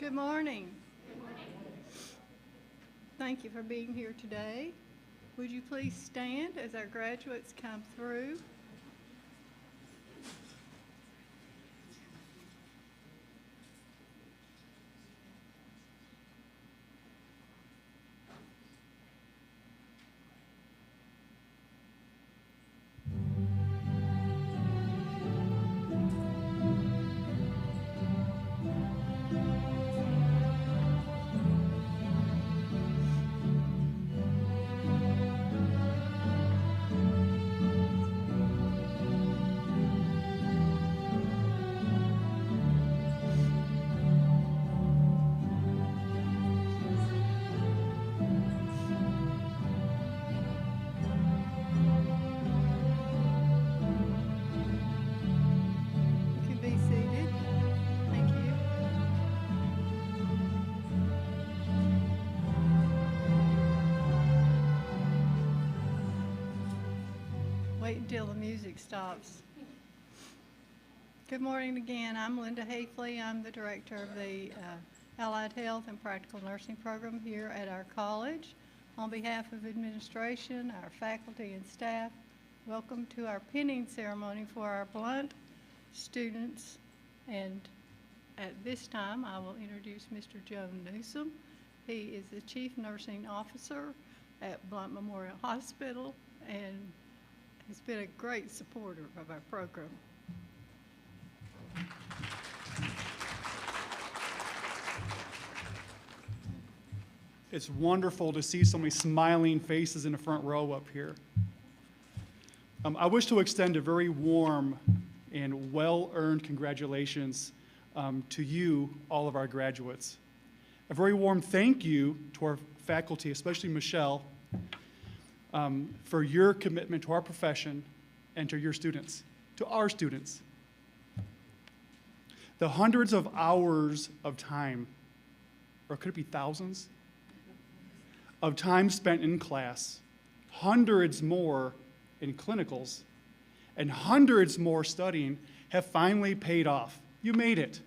Good morning. Thank you for being here today. Would you please stand as our graduates come through? You can be seated. Thank you. Wait until the music stops. Good morning again. I'm Linda Hafley. I'm the director of the Allied Health and Practical Nursing program here at our college. On behalf of administration, our faculty and staff, welcome to our pinning ceremony for our Blount students. And at this time, I will introduce Mr. Joe Newsom. He is the Chief Nursing Officer at Blount Memorial Hospital and has been a great supporter of our program. It's wonderful to see so many smiling faces in the front row up here. I wish to extend a very warm and well-earned congratulations to you, all of our graduates. A very warm thank you to our faculty, especially Michelle, for your commitment to our profession and to your students, to our students. The hundreds of hours of time, or could it be thousands, of time spent in class, hundreds more in clinicals, and hundreds more studying have finally paid off. You made it.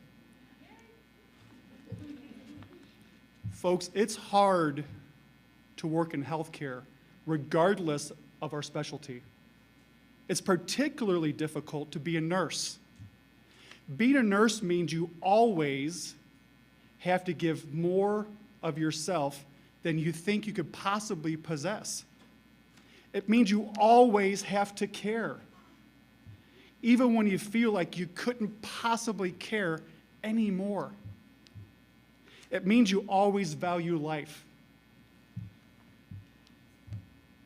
Folks, it's hard to work in healthcare regardless of our specialty. It's particularly difficult to be a nurse. Being a nurse means you always have to give more of yourself than you think you could possibly possess. It means you always have to care, even when you feel like you couldn't possibly care anymore. It means you always value life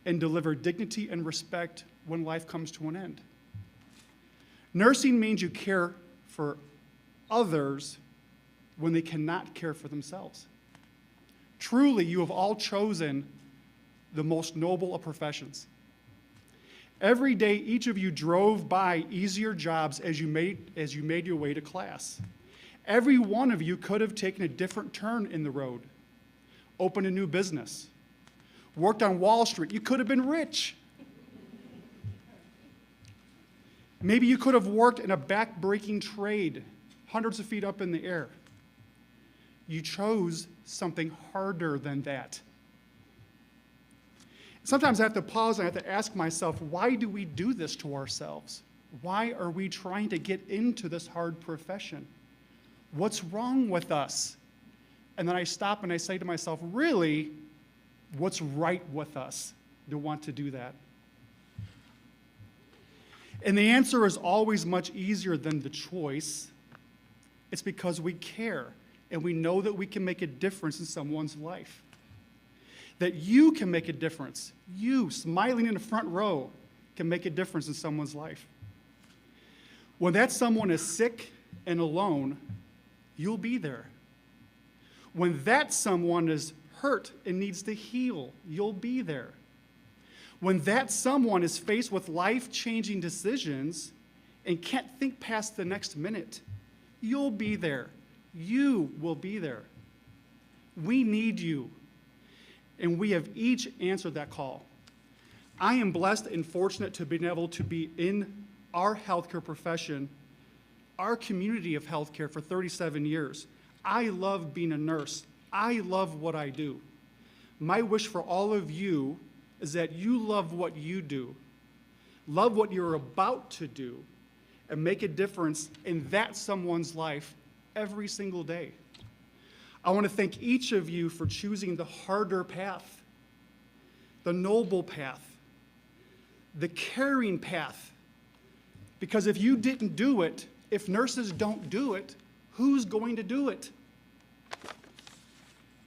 and deliver dignity and respect when life comes to an end. Nursing means you care for others when they cannot care for themselves. Truly, you have all chosen the most noble of professions. Every day, each of you drove by easier jobs as you made your way to class. Every one of you could have taken a different turn in the road, opened a new business, worked on Wall Street. You could have been rich. Maybe you could have worked in a back-breaking trade, hundreds of feet up in the air. You chose something harder than that. Sometimes I have to pause and I have to ask myself, why do we do this to ourselves? Why are we trying to get into this hard profession? What's wrong with us? And then I stop and I say to myself, really, what's right with us to want to do that? And the answer is always much easier than the choice. It's because we care and we know that we can make a difference in someone's life. That you can make a difference. You, smiling in the front row, can make a difference in someone's life. When that someone is sick and alone, you'll be there. When that someone is hurt and needs to heal, you'll be there. When that someone is faced with life-changing decisions and can't think past the next minute, you'll be there. You will be there. We need you. And we have each answered that call. I am blessed and fortunate to be able to be in our healthcare profession, our community of healthcare for 37 years. I love being a nurse. I love what I do. My wish for all of you is that you love what you do, love what you're about to do, and make a difference in that someone's life every single day. I want to thank each of you for choosing the harder path, the noble path, the caring path. Because if you didn't do it, if nurses don't do it, who's going to do it?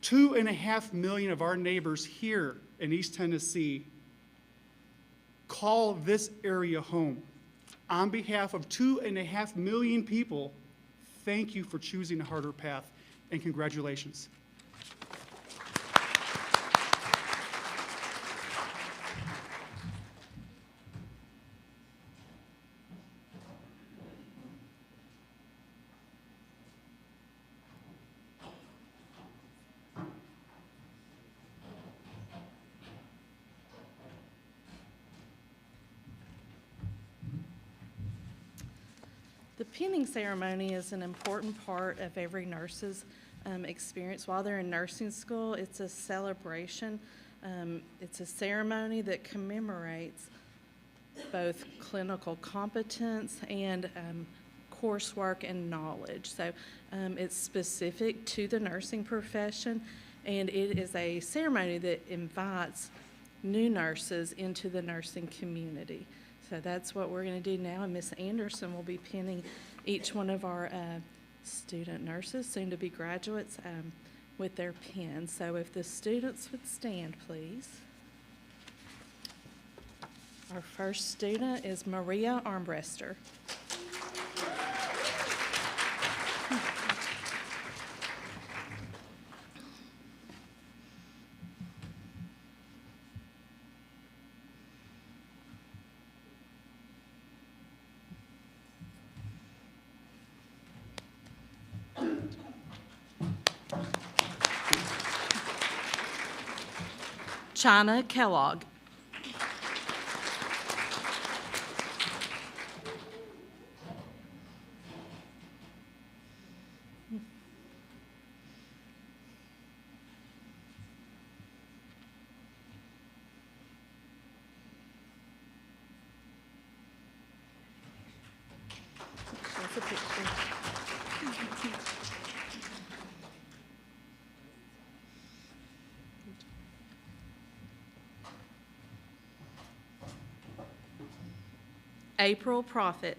2.5 million of our neighbors here in East Tennessee call this area home. On behalf of 2.5 million people, thank you for choosing a harder path, and congratulations. The pinning ceremony is an important part of every nurse's experience. While they're in nursing school, it's a celebration. It's a ceremony that commemorates both clinical competence and coursework and knowledge. So it's specific to the nursing profession, and it is a ceremony that invites new nurses into the nursing community. So that's what we're going to do now, and Ms. Anderson will be pinning each one of our student nurses, soon-to-be graduates, with their pins. So if the students would stand, please. Our first student is Maria Armbrester. Chyna Kellogg. That's a picture. April Proffitt.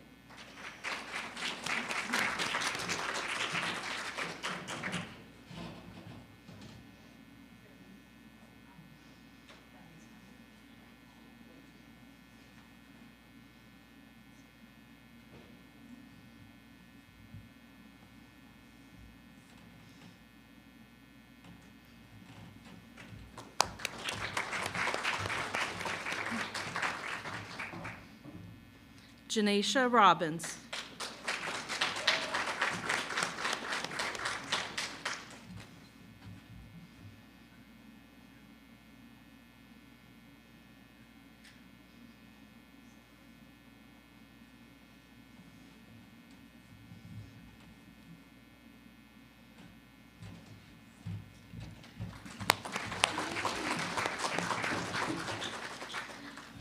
Genesha Robbins.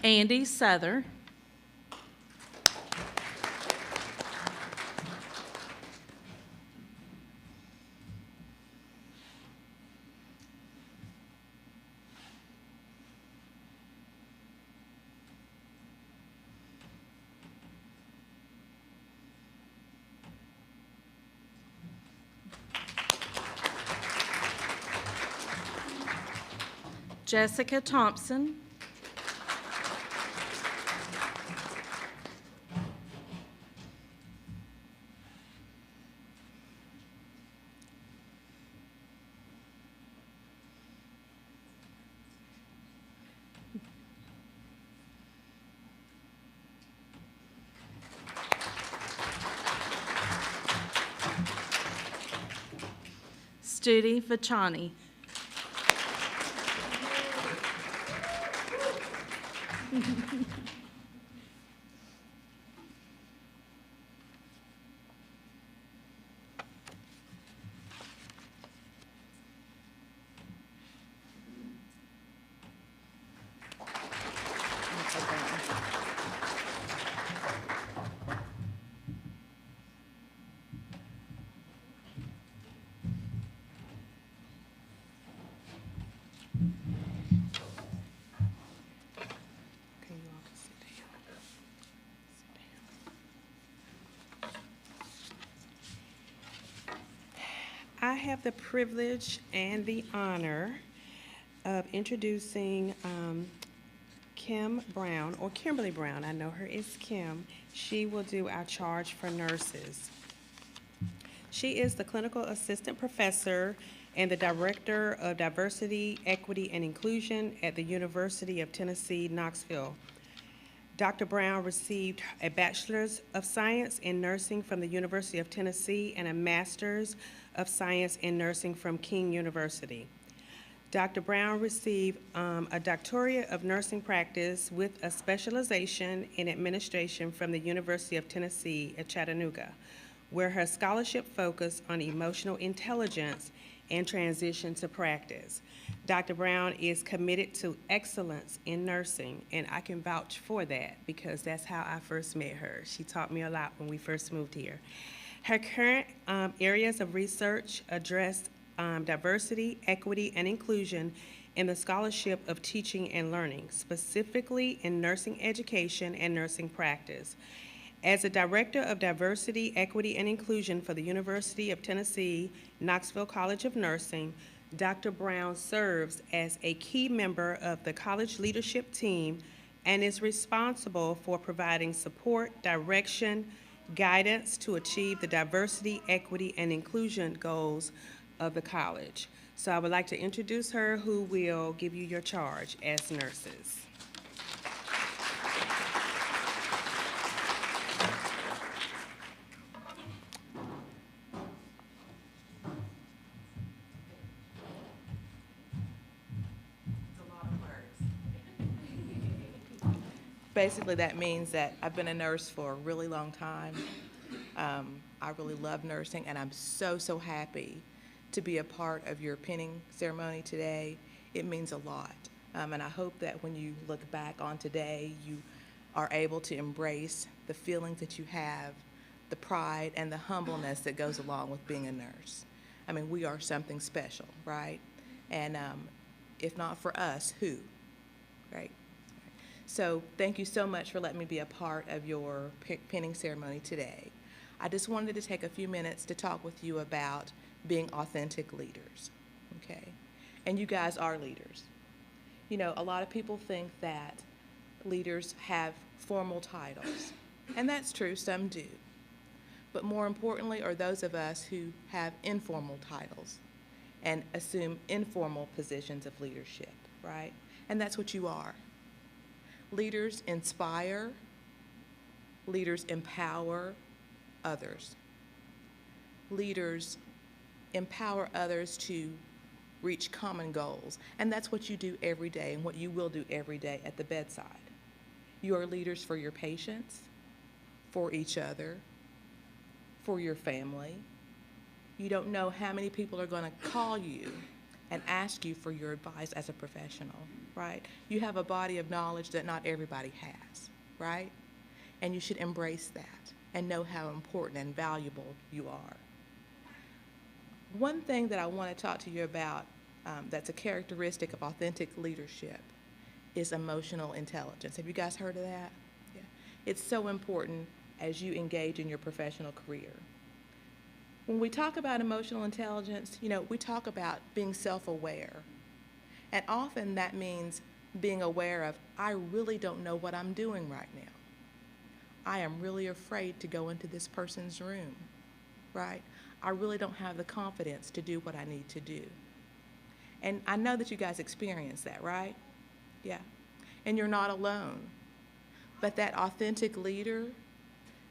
Andrea Souther. Jessica Thompson. Studi Vachani. I have the privilege and the honor of introducing Kim Brown, or Kimberly Brown. I know her as Kim. She will do our charge for nurses. She is the clinical assistant professor and the director of diversity, equity, and inclusion at the University of Tennessee, Knoxville. Dr. Brown received a Bachelor's of Science in Nursing from the University of Tennessee and a Master's of Science in Nursing from King University. Dr. Brown received a Doctorate of Nursing Practice with a specialization in administration from the University of Tennessee at Chattanooga, where her scholarship focused on emotional intelligence and transition to practice. Dr. Brown is committed to excellence in nursing, and I can vouch for that because that's how I first met her. She taught me a lot when we first moved here. Her current areas of research address diversity, equity, and inclusion in the scholarship of teaching and learning, specifically in nursing education and nursing practice. As a Director of Diversity, Equity, and Inclusion for the University of Tennessee, Knoxville College of Nursing, Dr. Brown serves as a key member of the college leadership team and is responsible for providing support, direction, guidance to achieve the diversity, equity, and inclusion goals of the college. So I would like to introduce her, who will give you your charge as nurses. Basically, that means that I've been a nurse for a really long time. I really love nursing, and I'm so happy to be a part of your pinning ceremony today. It means a lot. And I hope that when you look back on today, you are able to embrace the feelings that you have, the pride and the humbleness that goes along with being a nurse. I mean, we are something special, right? And if not for us, who, right? So thank you so much for letting me be a part of your pinning ceremony today. I just wanted to take a few minutes to talk with you about being authentic leaders, okay? And you guys are leaders. You know, a lot of people think that leaders have formal titles, and that's true, some do. But more importantly are those of us who have informal titles and assume informal positions of leadership, right? And that's what you are. Leaders inspire, leaders empower others. Leaders empower others to reach common goals, and that's what you do every day and what you will do every day at the bedside. You are leaders for your patients, for each other, for your family. You don't know how many people are going to call you and ask you for your advice as a professional, right? You have a body of knowledge that not everybody has, right? And you should embrace that and know how important and valuable you are. One thing that I want to talk to you about that's a characteristic of authentic leadership is emotional intelligence. Have you guys heard of that? Yeah. It's so important as you engage in your professional career. When we talk about emotional intelligence, you know, we talk about being self-aware. And often that means being aware of, I really don't know what I'm doing right now. I am really afraid to go into this person's room, right? I really don't have the confidence to do what I need to do. And I know that you guys experience that, right? Yeah. And you're not alone. But that authentic leader,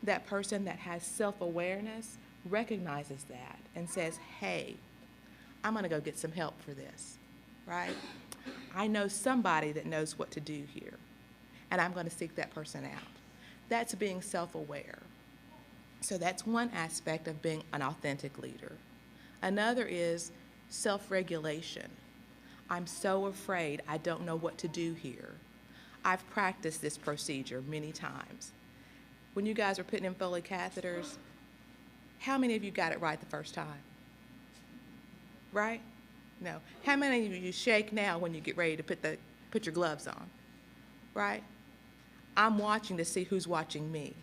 that person that has self-awareness, recognizes that and says, hey, I'm going to go get some help for this, right? I know somebody that knows what to do here, and I'm going to seek that person out. That's being self-aware. So that's one aspect of being an authentic leader. Another is self-regulation. I'm so afraid I don't know what to do here. I've practiced this procedure many times. When you guys are putting in Foley catheters, how many of you got it right the first time? Right? No. How many of you shake now when you get ready to put your gloves on? Right? I'm watching to see who's watching me.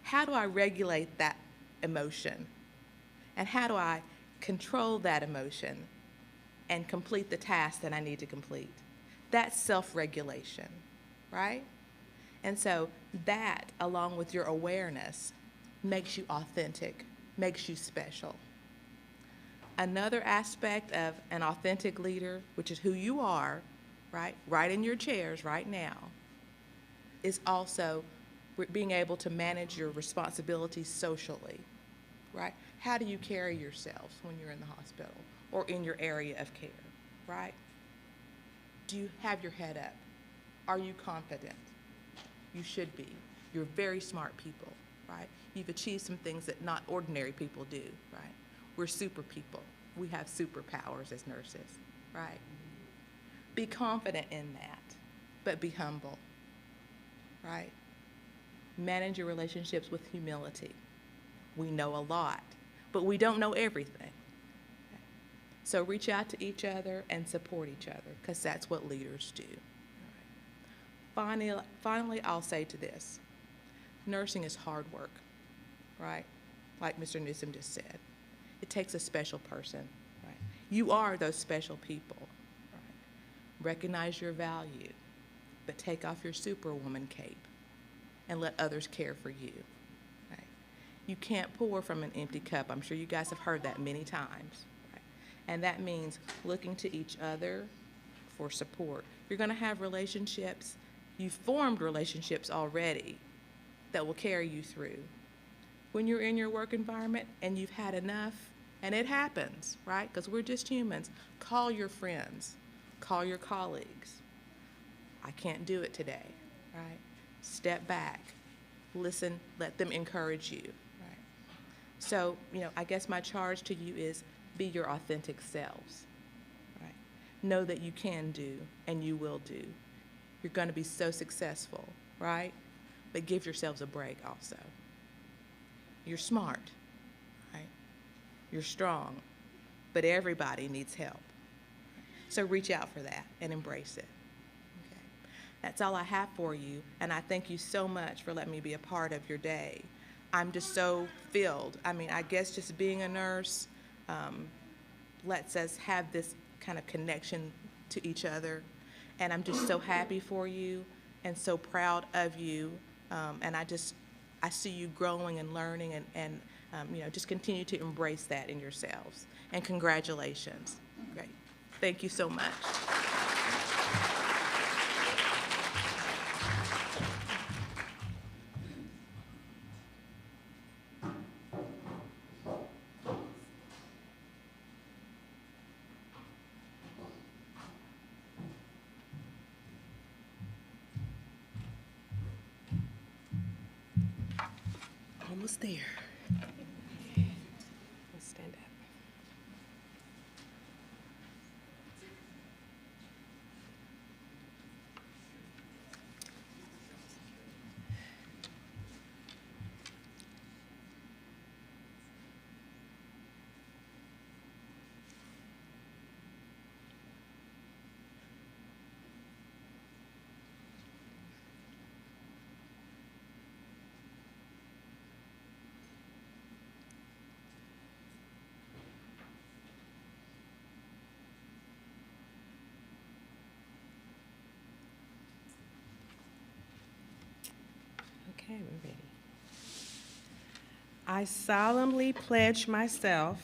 How do I regulate that emotion? And how do I control that emotion, and complete the task that I need to complete. That's self-regulation, right? And so that, along with your awareness, makes you authentic, makes you special. Another aspect of an authentic leader, which is who you are, right in your chairs right now, is also being able to manage your responsibilities socially, right? How do you carry yourselves when you're in the hospital or in your area of care, right? Do you have your head up? Are you confident? You should be. You're very smart people, right? You've achieved some things that not ordinary people do, right? We're super people. We have superpowers as nurses, right? Be confident in that, but be humble, right? Manage your relationships with humility. We know a lot, but we don't know everything. So reach out to each other and support each other, because that's what leaders do. Finally, I'll say to this, nursing is hard work, right? Like Mr. Newsom just said. It takes a special person, right? You are those special people, right? Recognize your value, but take off your superwoman cape and let others care for you, right? You can't pour from an empty cup. I'm sure you guys have heard that many times, right? And that means looking to each other for support. You're gonna have relationships, you've formed relationships already that will carry you through. When you're in your work environment and you've had enough, and it happens, right? Because we're just humans. Call your friends, call your colleagues. I can't do it today, right? Step back, listen, let them encourage you, right? So, I guess my charge to you is be your authentic selves, right? Know that you can do and you will do. You're going to be so successful, right? But give yourselves a break also. You're smart, right? You're strong, but everybody needs help. So reach out for that and embrace it. Okay. That's all I have for you, and I thank you so much for letting me be a part of your day. I'm just so filled. I guess just being a nurse lets us have this kind of connection to each other, and I'm just so happy for you and so proud of you, and I see you growing and learning, and just continue to embrace that in yourselves. And congratulations. Great. Thank you so much. Almost there. Let's stand up. Okay, we're ready. I solemnly pledge myself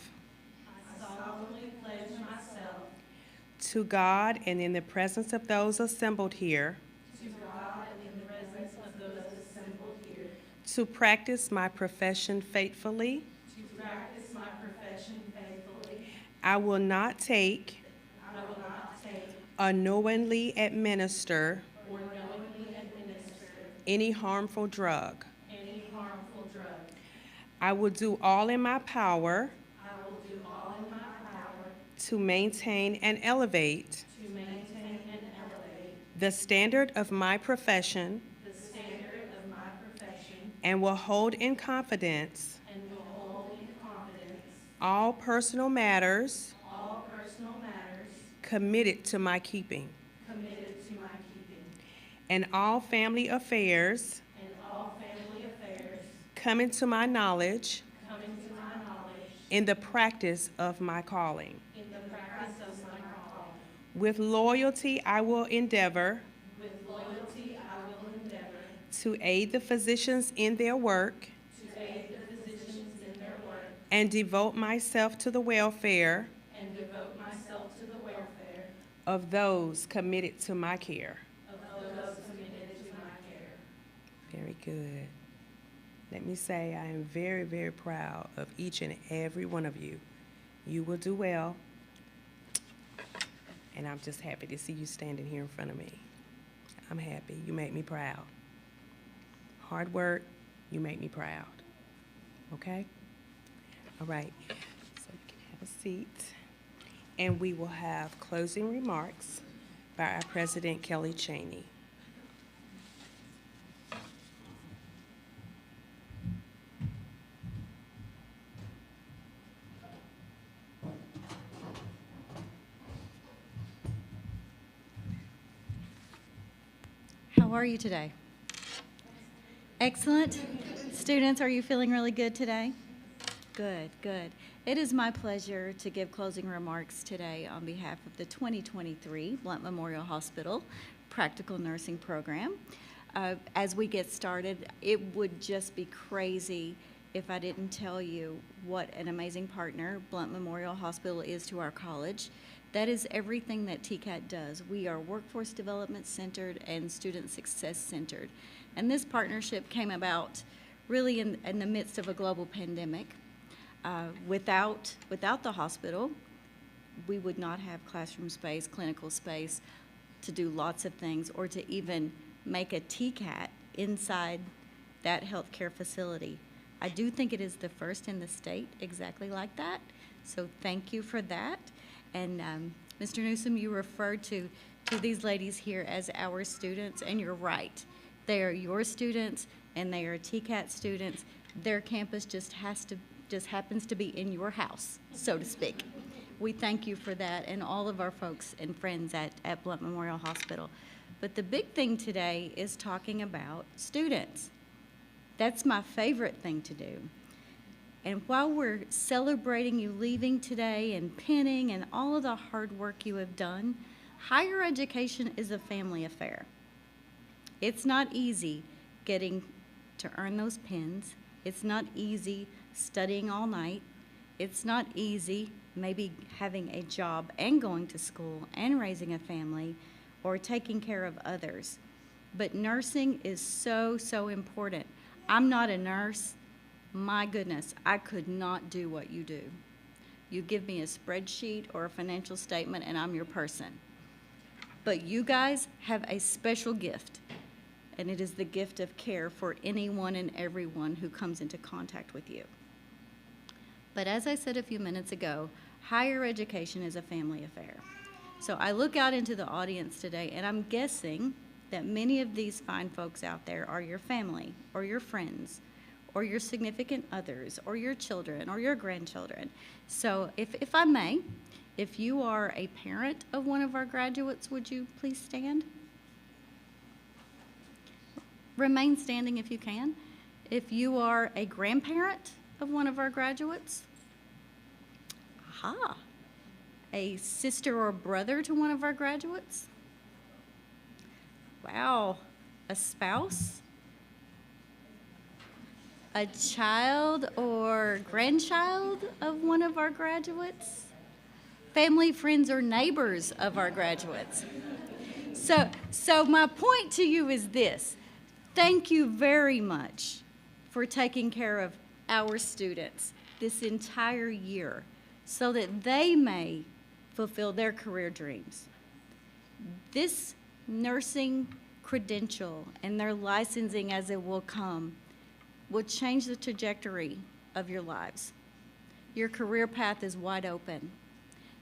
to God and in the presence of those assembled here to practice my profession faithfully. I will not take or knowingly administer any harmful drug. I will do all in my power to maintain and elevate the standard of my profession and will hold in confidence all personal matters committed to my keeping, and all family affairs coming to my knowledge in the practice of my calling. With loyalty, I will endeavor to aid the physicians in their work and devote myself to the welfare of those committed to my care. Very good. Let me say I am very, very proud of each and every one of you. You will do well, and I'm just happy to see you standing here in front of me. I'm happy. You make me proud. Hard work, you make me proud. Okay? All right. So you can have a seat. And we will have closing remarks by our President, Kelly Cheney. How are you today? Excellent. Students, are you feeling really good today? Good, good. It is my pleasure to give closing remarks today on behalf of the 2023 Blount Memorial Hospital Practical Nursing Program. As we get started, it would just be crazy if I didn't tell you what an amazing partner Blount Memorial Hospital is to our college. That is everything that TCAT does. We are workforce development centered and student success centered. And this partnership came about really in the midst of a global pandemic. Without the hospital, we would not have classroom space, clinical space to do lots of things, or to even make a TCAT inside that healthcare facility. I do think it is the first in the state exactly like that, so thank you for that. And Mr. Newsom, you referred to these ladies here as our students, and you're right. They are your students, and they are TCAT students. Their campus just happens to be in your house, so to speak. We thank you for that, and all of our folks and friends at Blount Memorial Hospital. But the big thing today is talking about students. That's my favorite thing to do. And while we're celebrating you leaving today and pinning and all of the hard work you have done, higher education is a family affair. It's not easy getting to earn those pins. It's not easy studying all night. It's not easy maybe having a job and going to school and raising a family or taking care of others. But nursing is so, so important. I'm not a nurse. My goodness, I could not do what you do. You give me a spreadsheet or a financial statement and I'm your person. But you guys have a special gift, and it is the gift of care for anyone and everyone who comes into contact with you. But as I said a few minutes ago, higher education is a family affair. So I look out into the audience today, and I'm guessing that many of these fine folks out there are your family or your friends or your significant others or your children or your grandchildren. So if I may, if you are a parent of one of our graduates, would you please stand? Remain standing if you can. If you are a grandparent of one of our graduates, aha, a sister or brother to one of our graduates, wow, a spouse, a child or grandchild of one of our graduates, family, friends, or neighbors of our graduates. So my point to you is this. Thank you very much for taking care of our students this entire year so that they may fulfill their career dreams. This nursing credential and their licensing as it will come will change the trajectory of your lives. Your career path is wide open.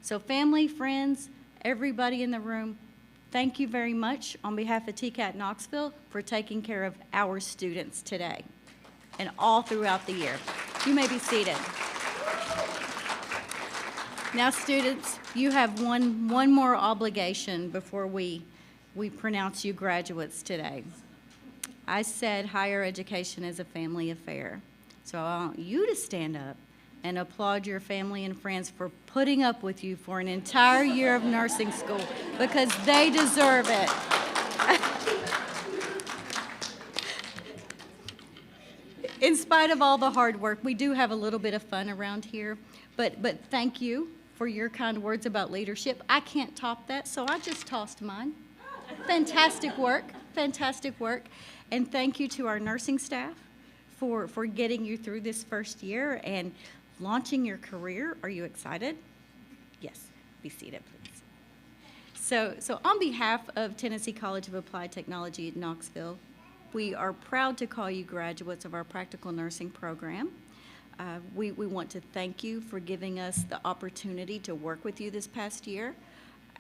So family, friends, everybody in the room, thank you very much on behalf of TCAT Knoxville for taking care of our students today and all throughout the year. You may be seated. Now, students, you have one more obligation before we pronounce you graduates today. I said higher education is a family affair. So I want you to stand up and applaud your family and friends for putting up with you for an entire year of nursing school, because they deserve it. In spite of all the hard work, we do have a little bit of fun around here, but thank you for your kind words about leadership. I can't top that, so I just tossed mine. Fantastic work, fantastic work. And thank you to our nursing staff for getting you through this first year and launching your career. Are you excited? Yes, be seated, please. So on behalf of Tennessee College of Applied Technology at Knoxville, we are proud to call you graduates of our practical nursing program. We want to thank you for giving us the opportunity to work with you this past year.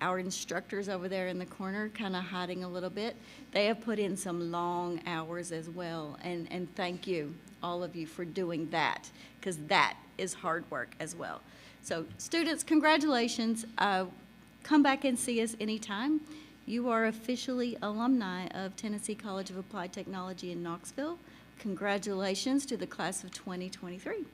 Our instructors over there in the corner, kind of hiding a little bit, they have put in some long hours as well. And thank you, all of you, for doing that, because that is hard work as well. So students, congratulations. Come back and see us anytime. You are officially alumni of Tennessee College of Applied Technology in Knoxville. Congratulations to the class of 2023.